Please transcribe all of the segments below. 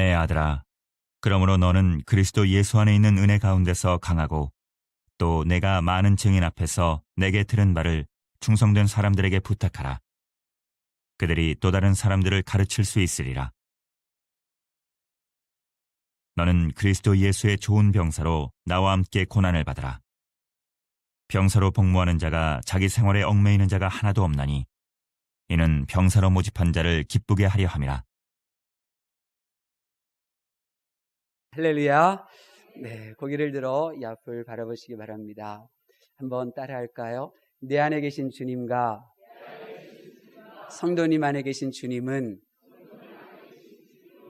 내 아들아, 그러므로 너는 그리스도 예수 안에 있는 은혜 가운데서 강하고 또 내가 많은 증인 앞에서 내게 들은 바를 충성된 사람들에게 부탁하라. 그들이 또 다른 사람들을 가르칠 수 있으리라. 너는 그리스도 예수의 좋은 병사로 나와 함께 고난을 받으라. 병사로 복무하는 자가 자기 생활에 얽매이는 자가 하나도 없나니 이는 병사로 모집한 자를 기쁘게 하려 함이라. 할렐루야. 네, 고개를 들어 이 앞을 바라보시기 바랍니다. 한번 따라할까요? 내 안에 계신 주님과 성도님 안에 계신 주님은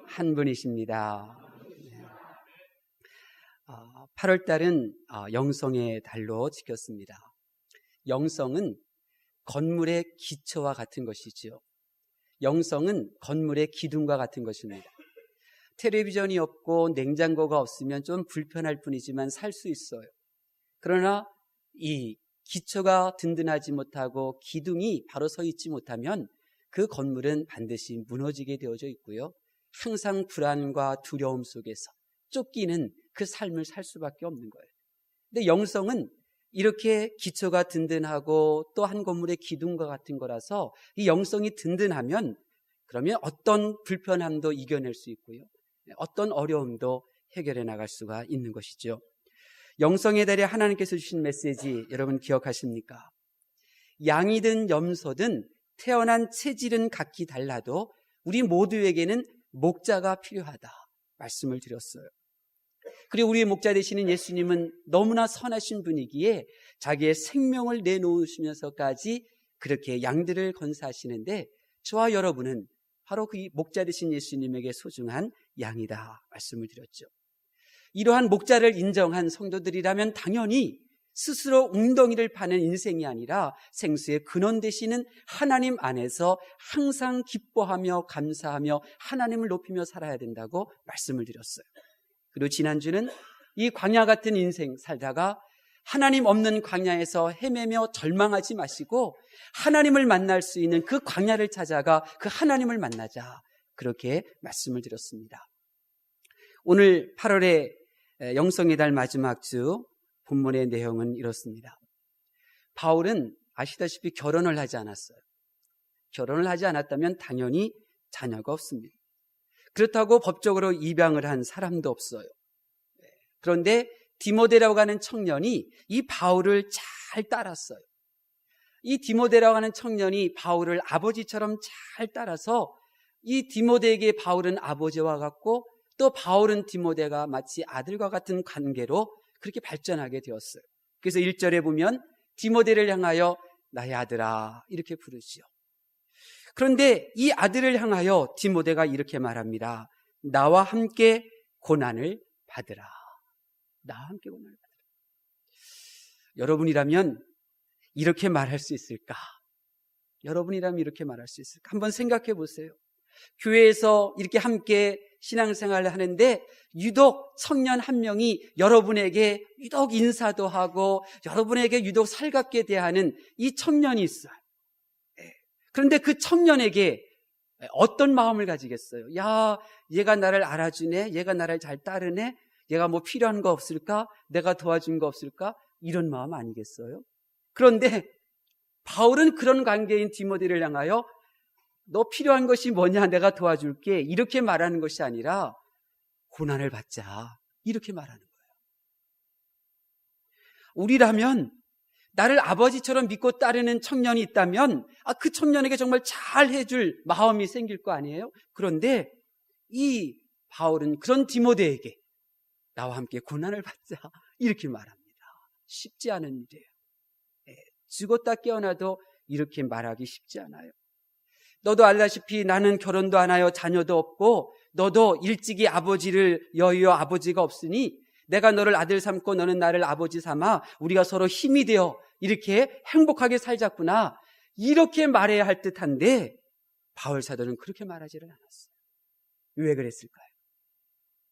한 분이십니다. 8월 달은 영성의 달로 지켰습니다. 영성은 건물의 기초와 같은 것이지요. 영성은 건물의 기둥과 같은 것입니다. 텔레비전이 없고 냉장고가 없으면 좀 불편할 뿐이지만 살 수 있어요. 그러나 이 기초가 든든하지 못하고 기둥이 바로 서 있지 못하면 그 건물은 반드시 무너지게 되어져 있고요. 항상 불안과 두려움 속에서 쫓기는 그 삶을 살 수밖에 없는 거예요. 근데 영성은 이렇게 기초가 든든하고 또 한 건물의 기둥과 같은 거라서 이 영성이 든든하면 그러면 어떤 불편함도 이겨낼 수 있고요. 어떤 어려움도 해결해 나갈 수가 있는 것이죠. 영성에 대해 하나님께서 주신 메시지 여러분 기억하십니까? 양이든 염소든 태어난 체질은 각기 달라도 우리 모두에게는 목자가 필요하다 말씀을 드렸어요. 그리고 우리의 목자 되시는 예수님은 너무나 선하신 분이기에 자기의 생명을 내놓으시면서까지 그렇게 양들을 건사하시는데 저와 여러분은 바로 그 목자 되신 예수님에게 소중한 양이다 말씀을 드렸죠. 이러한 목자를 인정한 성도들이라면 당연히 스스로 웅덩이를 파는 인생이 아니라 생수의 근원 되시는 하나님 안에서 항상 기뻐하며 감사하며 하나님을 높이며 살아야 된다고 말씀을 드렸어요. 그리고 지난주는 이 광야 같은 인생 살다가 하나님 없는 광야에서 헤매며 절망하지 마시고 하나님을 만날 수 있는 그 광야를 찾아가 그 하나님을 만나자 그렇게 말씀을 드렸습니다. 오늘 8월의 영성의 달 마지막 주 본문의 내용은 이렇습니다. 바울은 아시다시피 결혼을 하지 않았어요. 결혼을 하지 않았다면 당연히 자녀가 없습니다. 그렇다고 법적으로 입양을 한 사람도 없어요. 그런데 디모데라고 하는 청년이 이 바울을 잘 따랐어요. 이 디모데라고 하는 청년이 바울을 아버지처럼 잘 따라서 이 디모데에게 바울은 아버지와 같고 또 바울은 디모데가 마치 아들과 같은 관계로 그렇게 발전하게 되었어요. 그래서 1절에 보면 디모데를 향하여 나의 아들아 이렇게 부르지요. 그런데 이 아들을 향하여 디모데가 이렇게 말합니다. 나와 함께 고난을 받으라. 나와 함께 고난을 받으라. 여러분이라면 이렇게 말할 수 있을까? 여러분이라면 이렇게 말할 수 있을까? 한번 생각해 보세요. 교회에서 이렇게 함께 신앙생활을 하는데 유독 청년 한 명이 여러분에게 유독 인사도 하고 여러분에게 유독 살갑게 대하는 이 청년이 있어요. 그런데 그 청년에게 어떤 마음을 가지겠어요? 야, 얘가 나를 알아주네, 얘가 나를 잘 따르네, 얘가 뭐 필요한 거 없을까? 내가 도와준 거 없을까? 이런 마음 아니겠어요? 그런데 바울은 그런 관계인 디모데를 향하여 너 필요한 것이 뭐냐? 내가 도와줄게. 이렇게 말하는 것이 아니라 고난을 받자. 이렇게 말하는 거예요. 우리라면 나를 아버지처럼 믿고 따르는 청년이 있다면 그 청년에게 정말 잘 해줄 마음이 생길 거 아니에요? 그런데 이 바울은 그런 디모데에게 나와 함께 고난을 받자. 이렇게 말합니다. 쉽지 않은 일이에요. 죽었다 깨어나도 이렇게 말하기 쉽지 않아요. 너도 알다시피 나는 결혼도 안 하여 자녀도 없고 너도 일찍이 아버지를 여의어 아버지가 없으니 내가 너를 아들 삼고 너는 나를 아버지 삼아 우리가 서로 힘이 되어 이렇게 행복하게 살자꾸나 이렇게 말해야 할 듯한데 바울 사도는 그렇게 말하지를 않았어요. 왜 그랬을까요?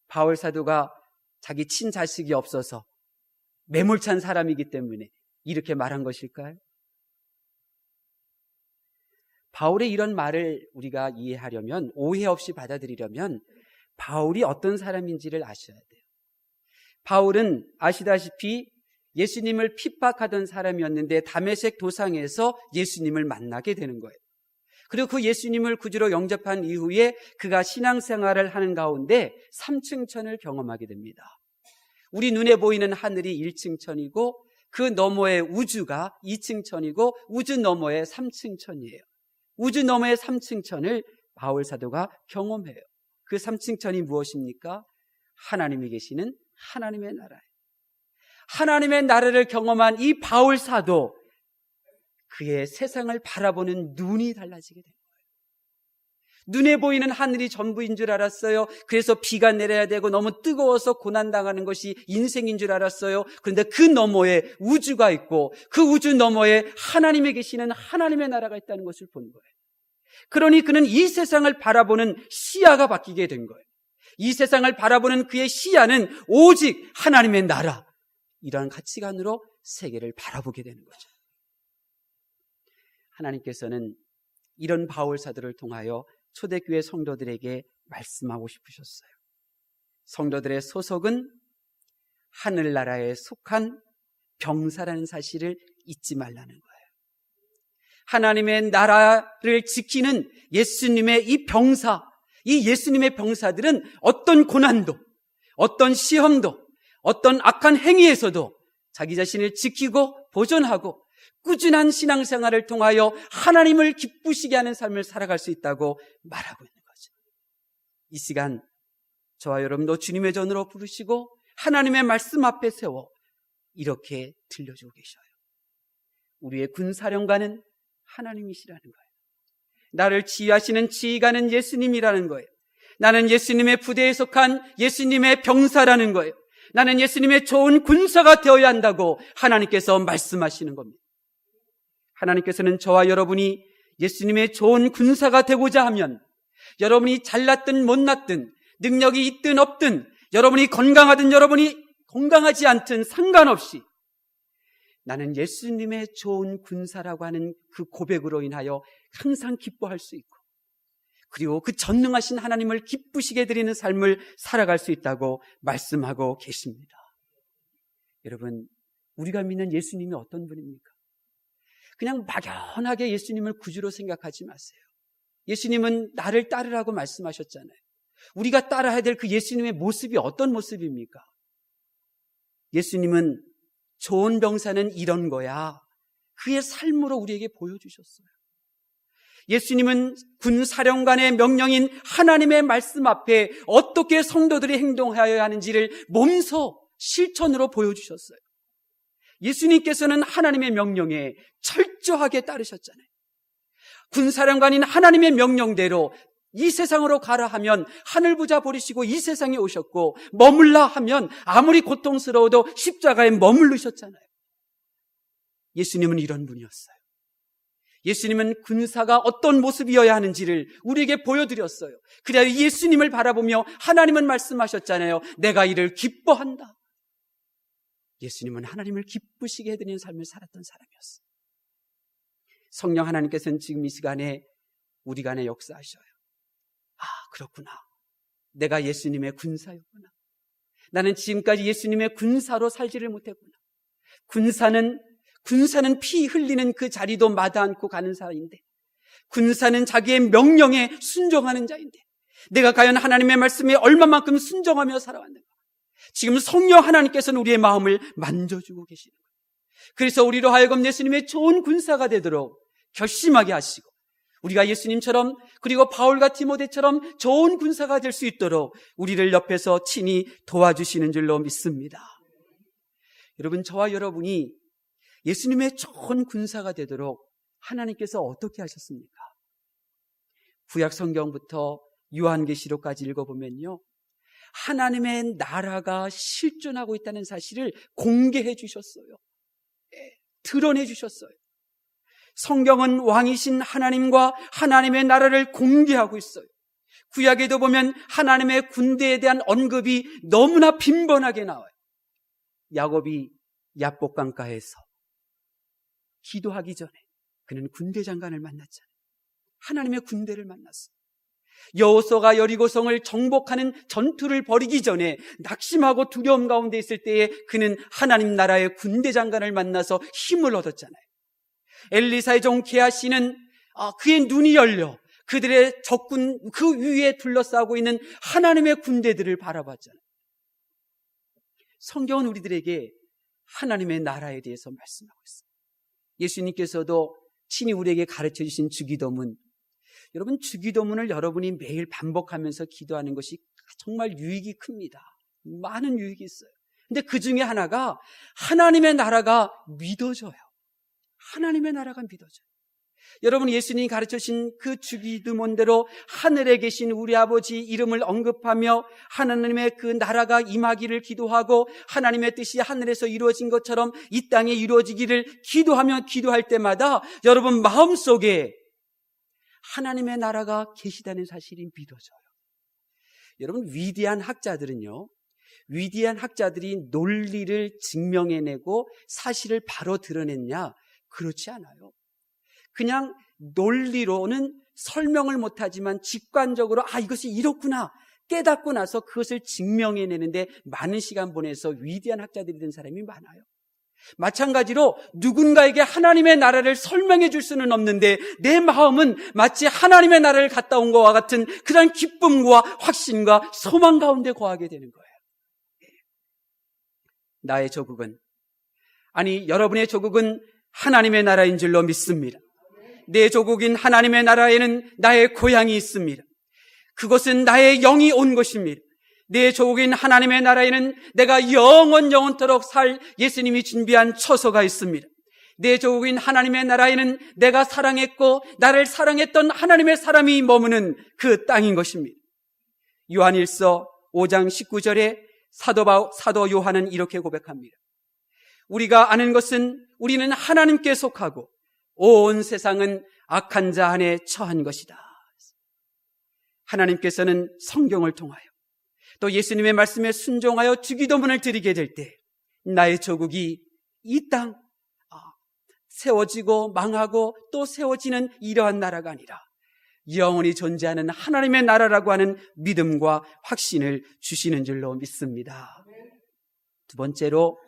바울 사도가 자기 친자식이 없어서 매몰찬 사람이기 때문에 이렇게 말한 것일까요? 바울의 이런 말을 우리가 이해하려면 오해 없이 받아들이려면 바울이 어떤 사람인지를 아셔야 돼요. 바울은 아시다시피 예수님을 핍박하던 사람이었는데 다메섹 도상에서 예수님을 만나게 되는 거예요. 그리고 그 예수님을 구주로 영접한 이후에 그가 신앙생활을 하는 가운데 3층 천을 경험하게 됩니다. 우리 눈에 보이는 하늘이 1층 천이고 그 너머의 우주가 2층 천이고 우주 너머의 3층 천이에요. 우주 너머의 3층 천을 바울 사도가 경험해요. 그 3층 천이 무엇입니까? 하나님이 계시는 하나님의 나라예요. 하나님의 나라를 경험한 이 바울 사도, 그의 세상을 바라보는 눈이 달라지게 된 거예요. 눈에 보이는 하늘이 전부인 줄 알았어요. 그래서 비가 내려야 되고 너무 뜨거워서 고난당하는 것이 인생인 줄 알았어요. 그런데 그 너머에 우주가 있고 그 우주 너머에 하나님이 계시는 하나님의 나라가 있다는 것을 본 거예요. 그러니 그는 이 세상을 바라보는 시야가 바뀌게 된 거예요. 이 세상을 바라보는 그의 시야는 오직 하나님의 나라, 이러한 가치관으로 세계를 바라보게 되는 거죠. 하나님께서는 이런 바울 사도를 통하여 초대교회 성도들에게 말씀하고 싶으셨어요. 성도들의 소속은 하늘나라에 속한 병사라는 사실을 잊지 말라는 거예요. 하나님의 나라를 지키는 예수님의 이 병사, 이 예수님의 병사들은 어떤 고난도, 어떤 시험도, 어떤 악한 행위에서도 자기 자신을 지키고 보존하고 꾸준한 신앙생활을 통하여 하나님을 기쁘시게 하는 삶을 살아갈 수 있다고 말하고 있는 거죠. 이 시간 저와 여러분도 주님의 전으로 부르시고 하나님의 말씀 앞에 세워 이렇게 들려주고 계셔요. 우리의 군사령관은 하나님이시라는 거예요. 나를 지휘하시는 지휘관은 예수님이라는 거예요. 나는 예수님의 부대에 속한 예수님의 병사라는 거예요. 나는 예수님의 좋은 군사가 되어야 한다고 하나님께서 말씀하시는 겁니다. 하나님께서는 저와 여러분이 예수님의 좋은 군사가 되고자 하면, 여러분이 잘났든 못났든, 능력이 있든 없든, 여러분이 건강하든 여러분이 건강하지 않든 상관없이 나는 예수님의 좋은 군사라고 하는 그 고백으로 인하여 항상 기뻐할 수 있고, 그리고 그 전능하신 하나님을 기쁘시게 드리는 삶을 살아갈 수 있다고 말씀하고 계십니다. 여러분, 우리가 믿는 예수님이 어떤 분입니까? 그냥 막연하게 예수님을 구주로 생각하지 마세요. 예수님은 나를 따르라고 말씀하셨잖아요. 우리가 따라야 될 그 예수님의 모습이 어떤 모습입니까? 예수님은 좋은 병사는 이런 거야, 그의 삶으로 우리에게 보여주셨어요. 예수님은 군사령관의 명령인 하나님의 말씀 앞에 어떻게 성도들이 행동하여야 하는지를 몸소 실천으로 보여주셨어요. 예수님께서는 하나님의 명령에 철저하게 따르셨잖아요. 군사령관인 하나님의 명령대로 이 세상으로 가라 하면 하늘부자 버리시고 이 세상에 오셨고, 머물라 하면 아무리 고통스러워도 십자가에 머무르셨잖아요. 예수님은 이런 분이었어요. 예수님은 군사가 어떤 모습이어야 하는지를 우리에게 보여드렸어요. 그래야 예수님을 바라보며 하나님은 말씀하셨잖아요. 내가 이를 기뻐한다. 예수님은 하나님을 기쁘시게 해드리는 삶을 살았던 사람이었어요. 성령 하나님께서는 지금 이 시간에 우리 간에 역사하셔요. 아, 그렇구나. 내가 예수님의 군사였구나. 나는 지금까지 예수님의 군사로 살지를 못했구나. 군사는 피 흘리는 그 자리도 마다 않고 가는 사람인데, 군사는 자기의 명령에 순종하는 자인데, 내가 과연 하나님의 말씀에 얼마만큼 순종하며 살아왔는가. 지금 성령 하나님께서는 우리의 마음을 만져주고 계시는 거예요. 그래서 우리로 하여금 예수님의 좋은 군사가 되도록 결심하게 하시고, 우리가 예수님처럼, 그리고 바울과 디모데처럼 좋은 군사가 될 수 있도록 우리를 옆에서 친히 도와주시는 줄로 믿습니다. 여러분, 저와 여러분이 예수님의 좋은 군사가 되도록 하나님께서 어떻게 하셨습니까? 구약 성경부터 요한계시록까지 읽어보면요, 하나님의 나라가 실존하고 있다는 사실을 공개해 주셨어요. 드러내 주셨어요. 성경은 왕이신 하나님과 하나님의 나라를 공개하고 있어요. 구약에도 보면 하나님의 군대에 대한 언급이 너무나 빈번하게 나와요. 야곱이 야복강가에서 기도하기 전에 그는 군대 장관을 만났잖아요. 하나님의 군대를 만났어요. 여호수아가 여리고성을 정복하는 전투를 벌이기 전에 낙심하고 두려움 가운데 있을 때에 그는 하나님 나라의 군대 장관을 만나서 힘을 얻었잖아요. 엘리사의 종 게하시는 그의 눈이 열려 그들의 적군 그 위에 둘러싸고 있는 하나님의 군대들을 바라봤잖아요. 성경은 우리들에게 하나님의 나라에 대해서 말씀하고 있어요. 예수님께서도 친히 우리에게 가르쳐 주신 주기도문, 여러분 주기도문을 여러분이 매일 반복하면서 기도하는 것이 정말 유익이 큽니다. 많은 유익이 있어요. 근데 그 중에 하나가 하나님의 나라가 믿어져요. 하나님의 나라가 믿어져요. 여러분 예수님이 가르쳐주신 그 주기도문대로 하늘에 계신 우리 아버지 이름을 언급하며 하나님의 그 나라가 임하기를 기도하고 하나님의 뜻이 하늘에서 이루어진 것처럼 이 땅에 이루어지기를 기도하며 기도할 때마다 여러분 마음속에 하나님의 나라가 계시다는 사실이 믿어져요. 여러분 위대한 학자들은요, 위대한 학자들이 논리를 증명해내고 사실을 바로 드러냈냐? 그렇지 않아요. 그냥 논리로는 설명을 못하지만 직관적으로 이것이 이렇구나 깨닫고 나서 그것을 증명해내는데 많은 시간 보내서 위대한 학자들이 된 사람이 많아요. 마찬가지로 누군가에게 하나님의 나라를 설명해 줄 수는 없는데 내 마음은 마치 하나님의 나라를 갔다 온 것과 같은 그런 기쁨과 확신과 소망 가운데 거하게 되는 거예요. 나의 조국은, 아니 여러분의 조국은 하나님의 나라인 줄로 믿습니다. 내 조국인 하나님의 나라에는 나의 고향이 있습니다. 그것은 나의 영이 온 것입니다. 내 조국인 하나님의 나라에는 내가 영원토록 살 예수님이 준비한 처소가 있습니다. 내 조국인 하나님의 나라에는 내가 사랑했고 나를 사랑했던 하나님의 사람이 머무는 그 땅인 것입니다. 요한일서 5장 19절에 사도 요한은 이렇게 고백합니다. 우리가 아는 것은 우리는 하나님께 속하고 온 세상은 악한 자 안에 처한 것이다. 하나님께서는 성경을 통하여 또 예수님의 말씀에 순종하여 주기도문을 드리게 될 때 나의 조국이 이 땅 세워지고 망하고 또 세워지는 이러한 나라가 아니라 영원히 존재하는 하나님의 나라라고 하는 믿음과 확신을 주시는 줄로 믿습니다. 두 번째로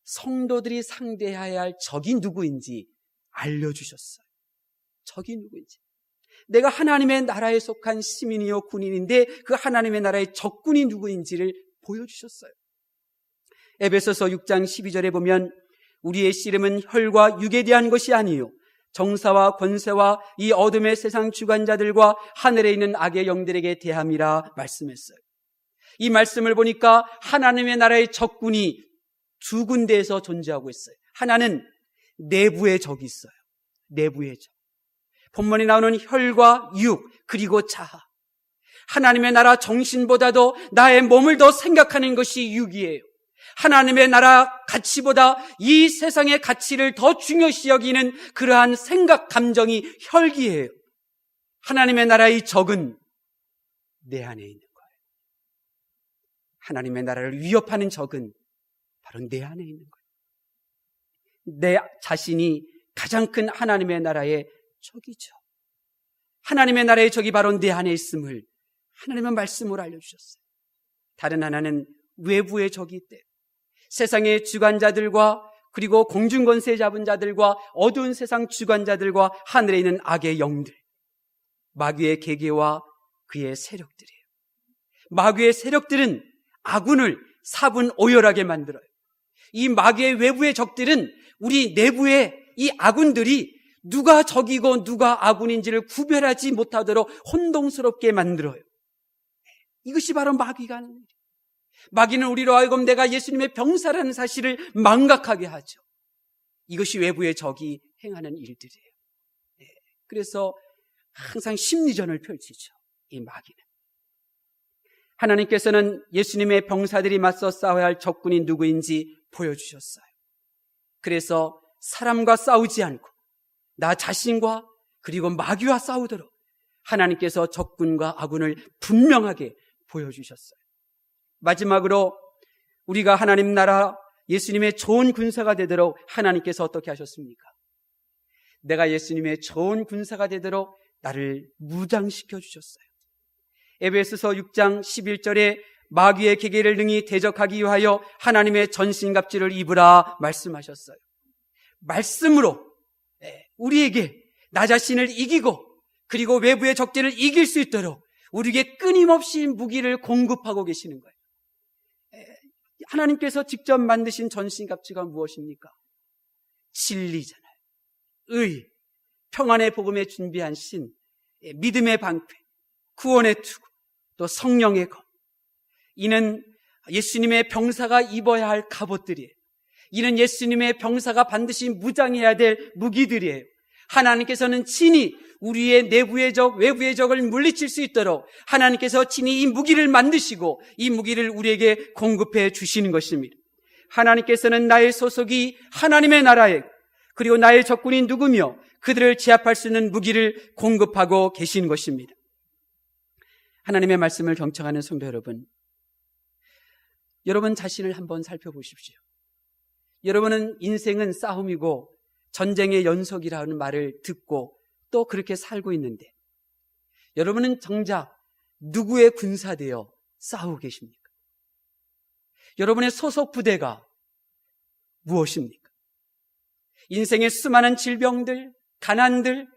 성도들이 상대해야 할 적이 누구인지 알려주셨어요. 적이 누구인지. 내가 하나님의 나라에 속한 시민이요 군인인데 그 하나님의 나라의 적군이 누구인지를 보여주셨어요. 에베소서 6장 12절에 보면 우리의 씨름은 혈과 육에 대한 것이 아니요 정사와 권세와 이 어둠의 세상 주관자들과 하늘에 있는 악의 영들에게 대함이라 말씀했어요. 이 말씀을 보니까 하나님의 나라의 적군이 두 군데에서 존재하고 있어요. 하나는 내부의 적이 있어요. 내부의 적. 본문에 나오는 혈과 육 그리고 자아. 하나님의 나라 정신보다도 나의 몸을 더 생각하는 것이 육이에요. 하나님의 나라 가치보다 이 세상의 가치를 더 중요시 여기는 그러한 생각, 감정이 혈기예요. 하나님의 나라의 적은 내 안에 있는 거예요. 하나님의 나라를 위협하는 적은 바로 내 안에 있는 거예요. 내 자신이 가장 큰 하나님의 나라의 적이죠. 하나님의 나라의 적이 바로 내 안에 있음을 하나님은 말씀으로 알려주셨어요. 다른 하나는 외부의 적이 있대요. 세상의 주관자들과 그리고 공중권세 잡은 자들과 어두운 세상 주관자들과 하늘에 있는 악의 영들, 마귀의 계계와 그의 세력들이에요. 마귀의 세력들은 아군을 사분오열하게 만들어요. 이 마귀의 외부의 적들은 우리 내부의 이 아군들이 누가 적이고 누가 아군인지를 구별하지 못하도록 혼동스럽게 만들어요. 이것이 바로 마귀가 하는 일이에요. 마귀는 우리로 하여금 내가 예수님의 병사라는 사실을 망각하게 하죠. 이것이 외부의 적이 행하는 일들이에요. 그래서 항상 심리전을 펼치죠. 이 마귀는. 하나님께서는 예수님의 병사들이 맞서 싸워야 할 적군이 누구인지 보여주셨어요. 그래서 사람과 싸우지 않고 나 자신과 그리고 마귀와 싸우도록 하나님께서 적군과 아군을 분명하게 보여주셨어요. 마지막으로 우리가 하나님 나라 예수님의 좋은 군사가 되도록 하나님께서 어떻게 하셨습니까? 내가 예수님의 좋은 군사가 되도록 나를 무장시켜 주셨어요. 에베소서 6장 11절에 마귀의 계계를 능히 대적하기 위하여 하나님의 전신갑주를 입으라 말씀하셨어요. 말씀으로 우리에게 나 자신을 이기고 그리고 외부의 적들을 이길 수 있도록 우리에게 끊임없이 무기를 공급하고 계시는 거예요. 하나님께서 직접 만드신 전신갑주가 무엇입니까? 진리잖아요. 의, 평안의 복음에 준비한 신, 믿음의 방패, 구원의 투구, 또 성령의 검. 이는 예수님의 병사가 입어야 할 갑옷들이에요. 이는 예수님의 병사가 반드시 무장해야 될 무기들이에요. 하나님께서는 친히 우리의 내부의 적, 외부의 적을 물리칠 수 있도록 하나님께서 친히 이 무기를 만드시고 이 무기를 우리에게 공급해 주시는 것입니다. 하나님께서는 나의 소속이 하나님의 나라에 그리고 나의 적군이 누구며 그들을 제압할 수 있는 무기를 공급하고 계신 것입니다. 하나님의 말씀을 경청하는 성도 여러분, 여러분 자신을 한번 살펴보십시오. 여러분은 인생은 싸움이고 전쟁의 연속이라는 말을 듣고 또 그렇게 살고 있는데 여러분은 정작 누구의 군사되어 싸우고 계십니까? 여러분의 소속 부대가 무엇입니까? 인생의 수많은 질병들, 가난들,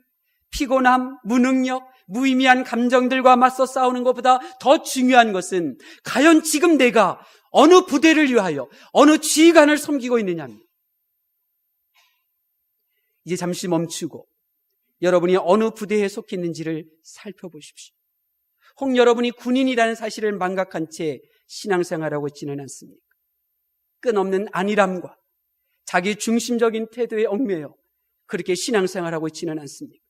피곤함, 무능력, 무의미한 감정들과 맞서 싸우는 것보다 더 중요한 것은 과연 지금 내가 어느 부대를 위하여 어느 지휘관을 섬기고 있느냐입니다. 이제 잠시 멈추고 여러분이 어느 부대에 속해 있는지를 살펴보십시오. 혹 여러분이 군인이라는 사실을 망각한 채 신앙생활하고 있지는 않습니까? 끝없는 안일함과 자기 중심적인 태도에 얽매여 그렇게 신앙생활하고 있지는 않습니까?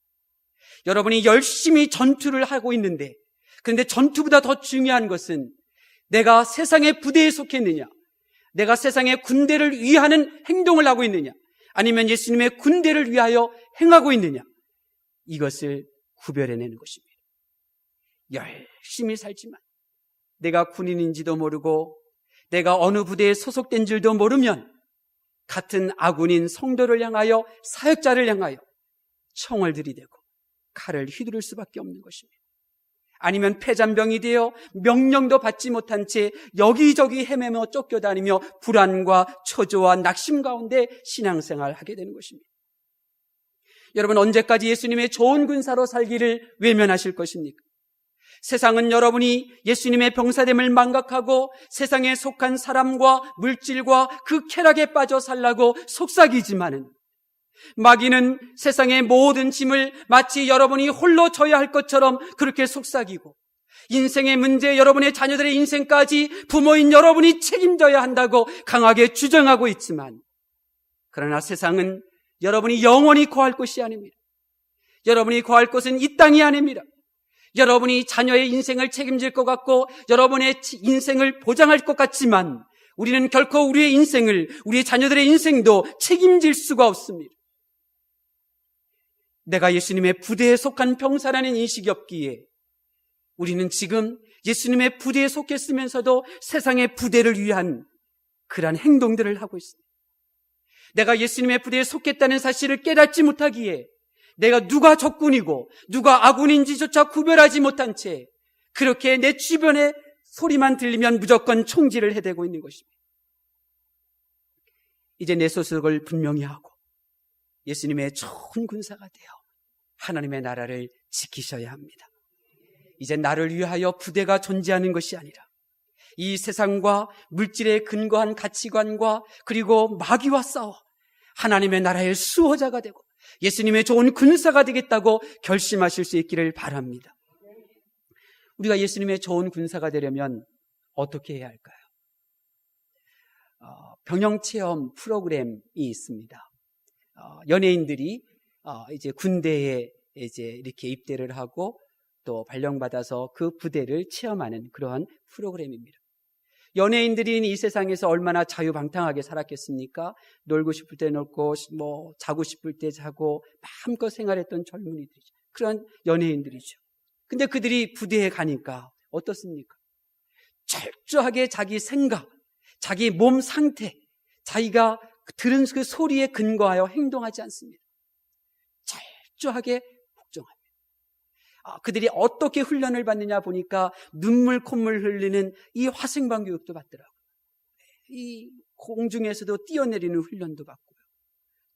여러분이 열심히 전투를 하고 있는데 그런데 전투보다 더 중요한 것은 내가 세상의 부대에 속해 있느냐, 내가 세상의 군대를 위하는 행동을 하고 있느냐, 아니면 예수님의 군대를 위하여 행하고 있느냐, 이것을 구별해내는 것입니다. 열심히 살지만 내가 군인인지도 모르고 내가 어느 부대에 소속된 줄도 모르면 같은 아군인 성도를 향하여, 사역자를 향하여 총을 들이대고 칼을 휘두를 수밖에 없는 것입니다. 아니면 패잔병이 되어 명령도 받지 못한 채 여기저기 헤매며 쫓겨다니며 불안과 초조와 낙심 가운데 신앙생활을 하게 되는 것입니다. 여러분, 언제까지 예수님의 좋은 군사로 살기를 외면하실 것입니까? 세상은 여러분이 예수님의 병사됨을 망각하고 세상에 속한 사람과 물질과 그 쾌락에 빠져 살라고 속삭이지만은 마귀는 세상의 모든 짐을 마치 여러분이 홀로 져야 할 것처럼 그렇게 속삭이고 인생의 문제, 여러분의 자녀들의 인생까지 부모인 여러분이 책임져야 한다고 강하게 주장하고 있지만, 그러나 세상은 여러분이 영원히 거할 곳이 아닙니다. 여러분이 거할 곳은 이 땅이 아닙니다. 여러분이 자녀의 인생을 책임질 것 같고 여러분의 인생을 보장할 것 같지만 우리는 결코 우리의 인생을, 우리의 자녀들의 인생도 책임질 수가 없습니다. 내가 예수님의 부대에 속한 병사라는 인식이 없기에 우리는 지금 예수님의 부대에 속했으면서도 세상의 부대를 위한 그러한 행동들을 하고 있습니다. 내가 예수님의 부대에 속했다는 사실을 깨닫지 못하기에 내가 누가 적군이고 누가 아군인지조차 구별하지 못한 채 그렇게 내 주변에 소리만 들리면 무조건 총질을 해대고 있는 것입니다. 이제 내 소속을 분명히 하고 예수님의 좋은 군사가 되어 하나님의 나라를 지키셔야 합니다. 이제 나를 위하여 부대가 존재하는 것이 아니라 이 세상과 물질에 근거한 가치관과 그리고 마귀와 싸워 하나님의 나라의 수호자가 되고 예수님의 좋은 군사가 되겠다고 결심하실 수 있기를 바랍니다. 우리가 예수님의 좋은 군사가 되려면 어떻게 해야 할까요? 병영체험 프로그램이 있습니다. 연예인들이 이제 군대에 이제 이렇게 입대를 하고 또 발령받아서 그 부대를 체험하는 그러한 프로그램입니다. 연예인들이 이 세상에서 얼마나 자유방탕하게 살았겠습니까? 놀고 싶을 때 놀고 자고 싶을 때 자고 마음껏 생활했던 젊은이들이죠. 그런 연예인들이죠. 근데 그들이 부대에 가니까 어떻습니까? 철저하게 자기 생각, 자기 몸 상태, 자기가 들은 그 소리에 근거하여 행동하지 않습니다. 철저하게 복종합니다. 그들이 어떻게 훈련을 받느냐 보니까 눈물 콧물 흘리는 이 화생방 교육도 받더라고요. 이 공중에서도 뛰어내리는 훈련도 받고요.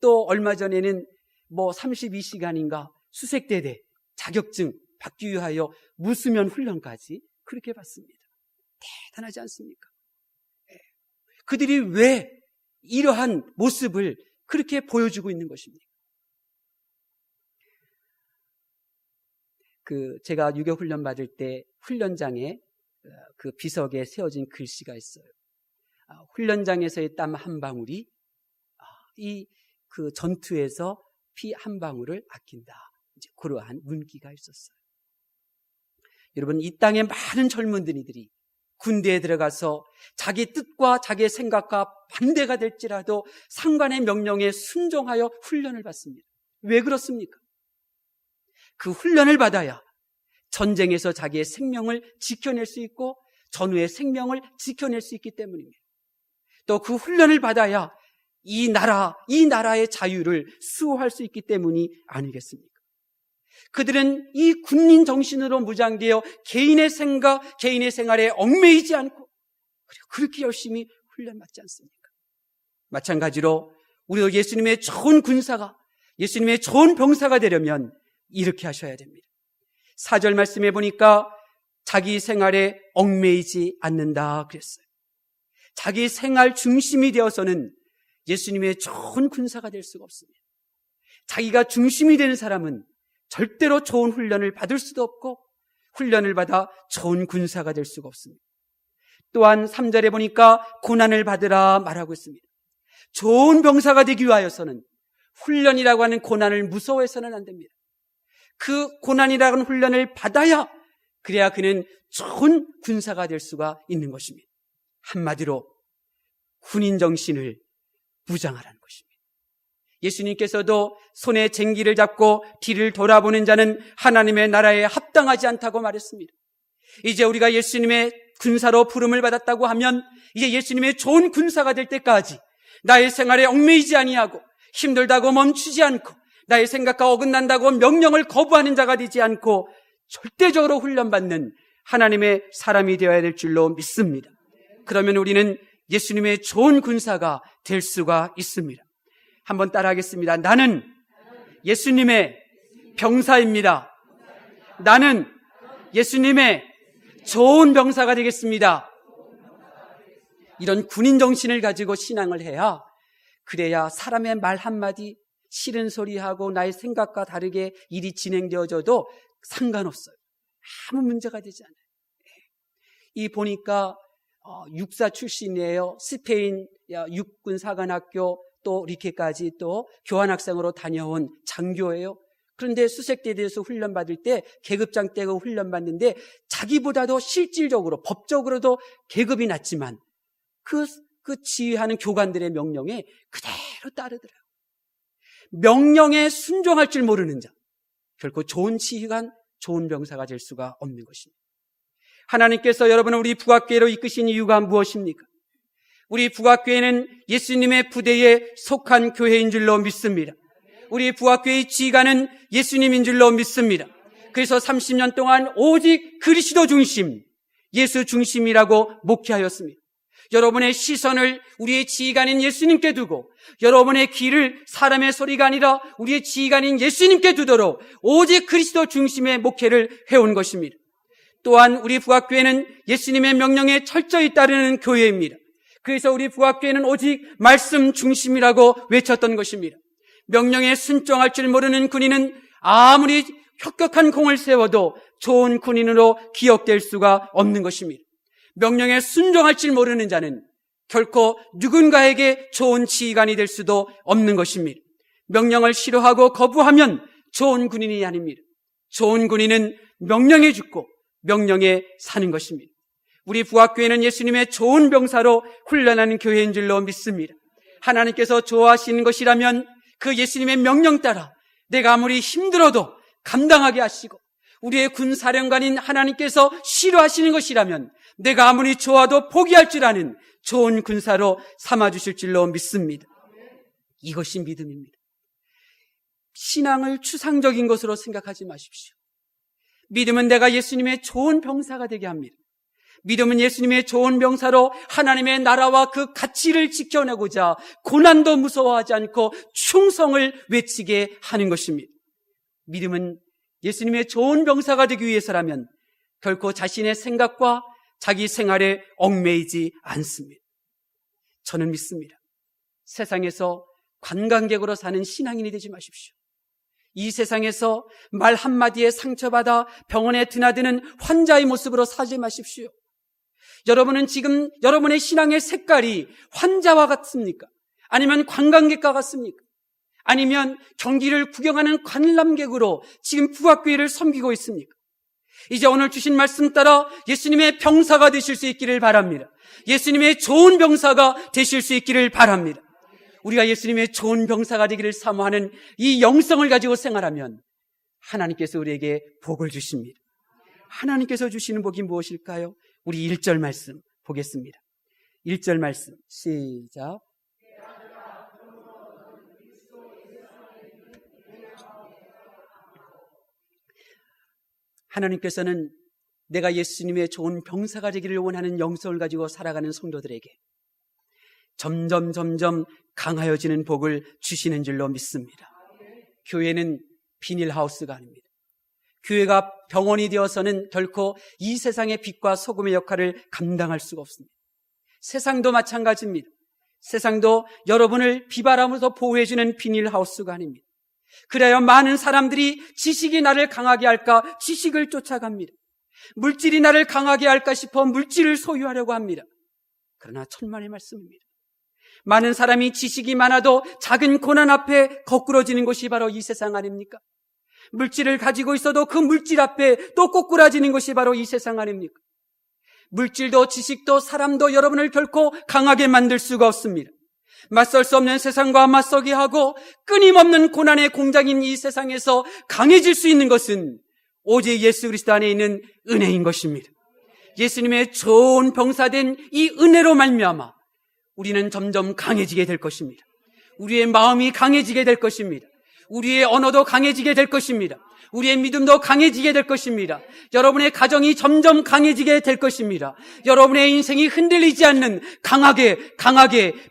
또 얼마 전에는 32시간인가 수색대대 자격증 받기 위하여 무수면 훈련까지 그렇게 받습니다. 대단하지 않습니까? 그들이 왜 이러한 모습을 그렇게 보여주고 있는 것입니까? 제가 유교 훈련 받을 때 훈련장에 그 비석에 세워진 글씨가 있어요. 훈련장에서의 땀 한 방울이 그 전투에서 피 한 방울을 아낀다. 이제 그러한 문기가 있었어요. 여러분, 이 땅에 많은 젊은이들이 군대에 들어가서 자기 뜻과 자기의 생각과 반대가 될지라도 상관의 명령에 순종하여 훈련을 받습니다. 왜 그렇습니까? 그 훈련을 받아야 전쟁에서 자기의 생명을 지켜낼 수 있고 전후의 생명을 지켜낼 수 있기 때문입니다. 또 그 훈련을 받아야 이 나라의 자유를 수호할 수 있기 때문이 아니겠습니까? 그들은 이 군인 정신으로 무장되어 개인의 생각, 개인의 생활에 얽매이지 않고 그렇게 열심히 훈련받지 않습니까? 마찬가지로 우리도 예수님의 좋은 군사가, 예수님의 좋은 병사가 되려면 이렇게 하셔야 됩니다. 4절 말씀해 보니까 자기 생활에 얽매이지 않는다 그랬어요. 자기 생활 중심이 되어서는 예수님의 좋은 군사가 될 수가 없습니다. 자기가 중심이 되는 사람은 절대로 좋은 훈련을 받을 수도 없고 훈련을 받아 좋은 군사가 될 수가 없습니다. 또한 3절에 보니까 고난을 받으라 말하고 있습니다. 좋은 병사가 되기 위하여서는 훈련이라고 하는 고난을 무서워해서는 안 됩니다. 그 고난이라고 하는 훈련을 받아야 그래야 그는 좋은 군사가 될 수가 있는 것입니다. 한마디로 군인 정신을 무장하라는 것입니다. 예수님께서도 손에 쟁기를 잡고 뒤를 돌아보는 자는 하나님의 나라에 합당하지 않다고 말했습니다. 이제 우리가 예수님의 군사로 부름을 받았다고 하면 이제 예수님의 좋은 군사가 될 때까지 나의 생활에 얽매이지 아니하고 힘들다고 멈추지 않고 나의 생각과 어긋난다고 명령을 거부하는 자가 되지 않고 절대적으로 훈련받는 하나님의 사람이 되어야 될 줄로 믿습니다. 그러면 우리는 예수님의 좋은 군사가 될 수가 있습니다. 한번 따라하겠습니다. 나는 예수님의 병사입니다. 나는 예수님의 좋은 병사가 되겠습니다. 이런 군인 정신을 가지고 신앙을 해야, 그래야 사람의 말 한마디, 싫은 소리하고 나의 생각과 다르게 일이 진행되어져도 상관없어요. 아무 문제가 되지 않아요. 이 보니까 육사 출신이에요. 스페인 육군 사관학교 또 리케까지 또 교환학생으로 다녀온 장교예요. 그런데 수색대대에서 훈련받을 때 계급장 떼고 훈련받는데 자기보다도 실질적으로 법적으로도 계급이 낮지만 그 지휘하는 교관들의 명령에 그대로 따르더라고요. 명령에 순종할 줄 모르는 자, 결코 좋은 지휘관, 좋은 병사가 될 수가 없는 것입니다. 하나님께서 여러분을 우리 북악교회로 이끄신 이유가 무엇입니까? 우리 북악교회는 예수님의 부대에 속한 교회인 줄로 믿습니다. 우리 북악교회의 지휘관은 예수님인 줄로 믿습니다. 그래서 30년 동안 오직 그리스도 중심, 예수 중심이라고 목회하였습니다. 여러분의 시선을 우리의 지휘관인 예수님께 두고 여러분의 귀를 사람의 소리가 아니라 우리의 지휘관인 예수님께 두도록 오직 그리스도 중심의 목회를 해온 것입니다. 또한 우리 북악교회는 예수님의 명령에 철저히 따르는 교회입니다. 그래서 우리 북악교회는 오직 말씀 중심이라고 외쳤던 것입니다. 명령에 순종할 줄 모르는 군인은 아무리 혁혁한 공을 세워도 좋은 군인으로 기억될 수가 없는 것입니다. 명령에 순종할 줄 모르는 자는 결코 누군가에게 좋은 지휘관이 될 수도 없는 것입니다. 명령을 싫어하고 거부하면 좋은 군인이 아닙니다. 좋은 군인은 명령에 죽고 명령에 사는 것입니다. 우리 북악교회는 예수님의 좋은 병사로 훈련하는 교회인 줄로 믿습니다. 하나님께서 좋아하시는 것이라면 그 예수님의 명령 따라 내가 아무리 힘들어도 감당하게 하시고, 우리의 군사령관인 하나님께서 싫어하시는 것이라면 내가 아무리 좋아도 포기할 줄 아는 좋은 군사로 삼아주실 줄로 믿습니다. 이것이 믿음입니다. 신앙을 추상적인 것으로 생각하지 마십시오. 믿음은 내가 예수님의 좋은 병사가 되게 합니다. 믿음은 예수님의 좋은 병사로 하나님의 나라와 그 가치를 지켜내고자 고난도 무서워하지 않고 충성을 외치게 하는 것입니다. 믿음은 예수님의 좋은 병사가 되기 위해서라면 결코 자신의 생각과 자기 생활에 얽매이지 않습니다. 저는 믿습니다. 세상에서 관광객으로 사는 신앙인이 되지 마십시오. 이 세상에서 말 한마디에 상처받아 병원에 드나드는 환자의 모습으로 살지 마십시오. 여러분은 지금 여러분의 신앙의 색깔이 환자와 같습니까? 아니면 관광객과 같습니까? 아니면 경기를 구경하는 관람객으로 지금 부학교회를 섬기고 있습니까? 이제 오늘 주신 말씀 따라 예수님의 병사가 되실 수 있기를 바랍니다. 예수님의 좋은 병사가 되실 수 있기를 바랍니다. 우리가 예수님의 좋은 병사가 되기를 사모하는 이 영성을 가지고 생활하면 하나님께서 우리에게 복을 주십니다. 하나님께서 주시는 복이 무엇일까요? 우리 1절 말씀 보겠습니다. 1절 말씀 시작. 하나님께서는 내가 예수님의 좋은 병사가 되기를 원하는 영성을 가지고 살아가는 성도들에게 점점 강하여지는 복을 주시는 줄로 믿습니다. 교회는 비닐하우스가 아닙니다. 교회가 병원이 되어서는 결코 이 세상의 빛과 소금의 역할을 감당할 수가 없습니다. 세상도 마찬가지입니다. 세상도 여러분을 비바람으로서 보호해주는 비닐하우스가 아닙니다. 그래야 많은 사람들이 지식이 나를 강하게 할까 지식을 쫓아갑니다. 물질이 나를 강하게 할까 싶어 물질을 소유하려고 합니다. 그러나 천만의 말씀입니다. 많은 사람이 지식이 많아도 작은 고난 앞에 거꾸러지는 것이 바로 이 세상 아닙니까? 물질을 가지고 있어도 그 물질 앞에 또 꼬꾸라지는 것이 바로 이 세상 아닙니까? 물질도 지식도 사람도 여러분을 결코 강하게 만들 수가 없습니다. 맞설 수 없는 세상과 맞서게 하고 끊임없는 고난의 공장인 이 세상에서 강해질 수 있는 것은 오직 예수 그리스도 안에 있는 은혜인 것입니다. 예수님의 좋은 병사된 이 은혜로 말미암아 우리는 점점 강해지게 될 것입니다. 우리의 마음이 강해지게 될 것입니다. 우리의 언어도 강해지게 될 것입니다. 우리의 믿음도 강해지게 될 것입니다. 여러분의 가정이 점점 강해지게 될 것입니다. 여러분의 인생이 흔들리지 않는 강하게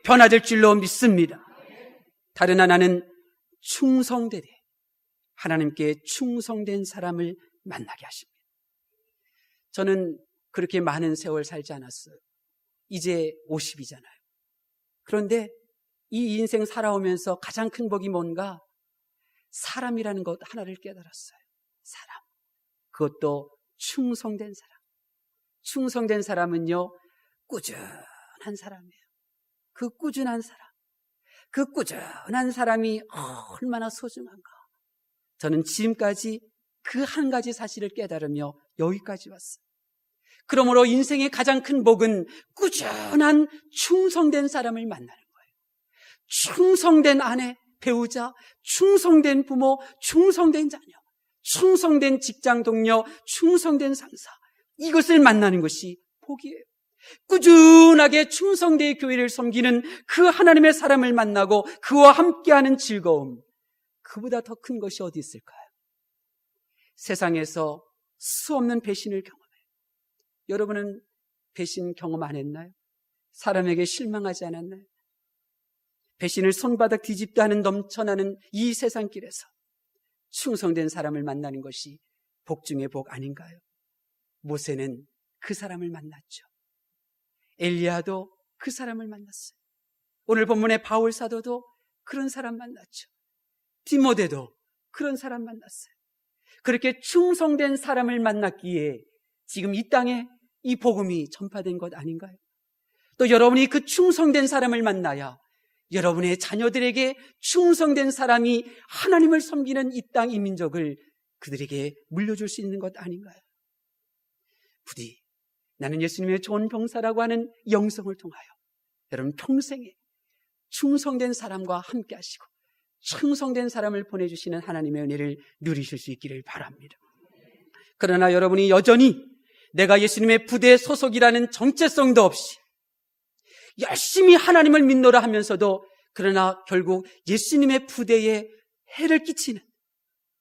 변화될 줄로 믿습니다. 다른 하나는 충성되되 하나님께 충성된 사람을 만나게 하십니다. 저는 그렇게 많은 세월 살지 않았어요. 이제 50이잖아요. 그런데 이 인생 살아오면서 가장 큰 복이 뭔가? 사람이라는 것 하나를 깨달았어요. 사람. 그것도 충성된 사람. 충성된 사람은요, 꾸준한 사람이에요. 그 꾸준한 사람. 그 꾸준한 사람이 얼마나 소중한가. 저는 지금까지 그 한 가지 사실을 깨달으며 여기까지 왔어요. 그러므로 인생의 가장 큰 복은 꾸준한 충성된 사람을 만나는 거예요. 충성된 아내, 배우자, 충성된 부모, 충성된 자녀, 충성된 직장 동료, 충성된 상사, 이것을 만나는 것이 복이에요. 꾸준하게 충성되어 교회를 섬기는 그 하나님의 사람을 만나고 그와 함께하는 즐거움, 그보다 더 큰 것이 어디 있을까요? 세상에서 수없는 배신을 경험해요. 여러분은 배신 경험 안 했나요? 사람에게 실망하지 않았나요? 배신을 손바닥 뒤집다 하는 넘쳐나는 이 세상길에서 충성된 사람을 만나는 것이 복 중의 복 아닌가요? 모세는 그 사람을 만났죠. 엘리야도 그 사람을 만났어요. 오늘 본문의 바울 사도도 그런 사람 만났죠. 디모데도 그런 사람 만났어요. 그렇게 충성된 사람을 만났기에 지금 이 땅에 이 복음이 전파된 것 아닌가요? 또 여러분이 그 충성된 사람을 만나야 여러분의 자녀들에게 충성된 사람이 하나님을 섬기는 이 땅, 이 민족을 그들에게 물려줄 수 있는 것 아닌가요? 부디 나는 예수님의 좋은 병사라고 하는 영성을 통하여 여러분 평생에 충성된 사람과 함께 하시고 충성된 사람을 보내주시는 하나님의 은혜를 누리실 수 있기를 바랍니다. 그러나 여러분이 여전히 내가 예수님의 부대에 소속이라는 정체성도 없이 열심히 하나님을 믿노라 하면서도 그러나 결국 예수님의 부대에 해를 끼치는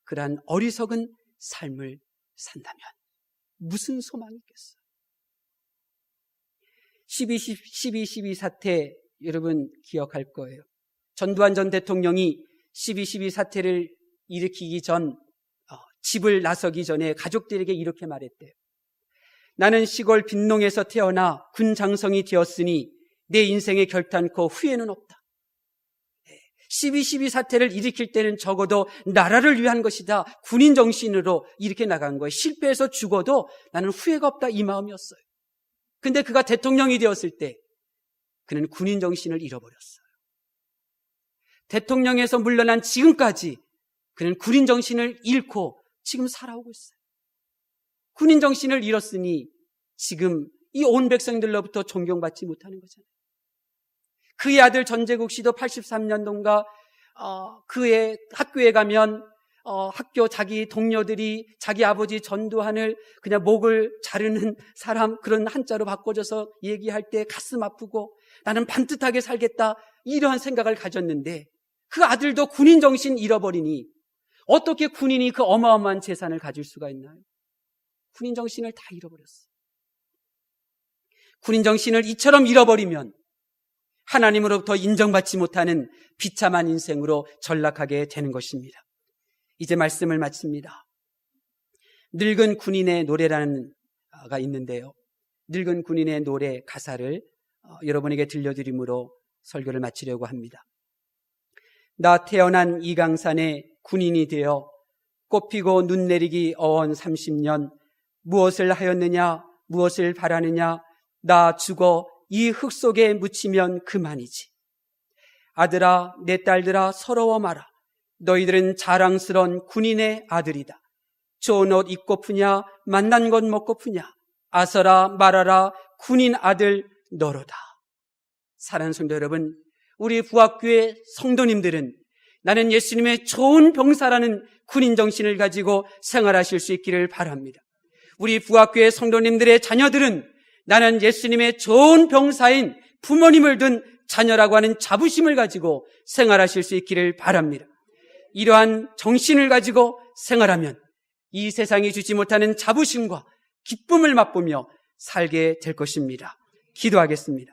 그러한 어리석은 삶을 산다면 무슨 소망이 있겠어요? 12.12 사태 여러분 기억할 거예요. 전두환 전 대통령이 12.12 사태를 일으키기 전 집을 나서기 전에 가족들에게 이렇게 말했대요. 나는 시골 빈농에서 태어나 군 장성이 되었으니 내 인생의 결단코 후회는 없다. 12.12 사태를 일으킬 때는 적어도 나라를 위한 것이다. 군인 정신으로 이렇게 나간 거예요. 실패해서 죽어도 나는 후회가 없다, 이 마음이었어요. 근데 그가 대통령이 되었을 때 그는 군인 정신을 잃어버렸어요. 대통령에서 물러난 지금까지 그는 군인 정신을 잃고 지금 살아오고 있어요. 군인 정신을 잃었으니 지금 이 온 백성들로부터 존경받지 못하는 거잖아요. 그의 아들 전재국 씨도 83년도인가 그의 학교에 가면 학교 자기 동료들이 자기 아버지 전두환을 그냥 목을 자르는 사람 그런 한자로 바꿔줘서 얘기할 때 가슴 아프고 나는 반듯하게 살겠다 이러한 생각을 가졌는데 그 아들도 군인 정신 잃어버리니 어떻게 군인이 그 어마어마한 재산을 가질 수가 있나요? 군인 정신을 다 잃어버렸어요. 군인 정신을 이처럼 잃어버리면 하나님으로부터 인정받지 못하는 비참한 인생으로 전락하게 되는 것입니다. 이제 말씀을 마칩니다. 늙은 군인의 노래라는 가 있는데요. 늙은 군인의 노래 가사를 여러분에게 들려드림으로 설교를 마치려고 합니다. 나 태어난 이강산에 군인이 되어 꽃피고 눈 내리기 어언 30년 무엇을 하였느냐 무엇을 바라느냐 나 죽어 이 흙 속에 묻히면 그만이지. 아들아 내 딸들아 서러워 마라. 너희들은 자랑스러운 군인의 아들이다. 좋은 옷 입고프냐 만난 것 먹고프냐 아서라 말하라 군인 아들 너로다. 사랑하는 성도 여러분, 우리 부학교의 성도님들은 나는 예수님의 좋은 병사라는 군인 정신을 가지고 생활하실 수 있기를 바랍니다. 우리 부학교의 성도님들의 자녀들은 나는 예수님의 좋은 병사인 부모님을 둔 자녀라고 하는 자부심을 가지고 생활하실 수 있기를 바랍니다. 이러한 정신을 가지고 생활하면 이 세상이 주지 못하는 자부심과 기쁨을 맛보며 살게 될 것입니다. 기도하겠습니다.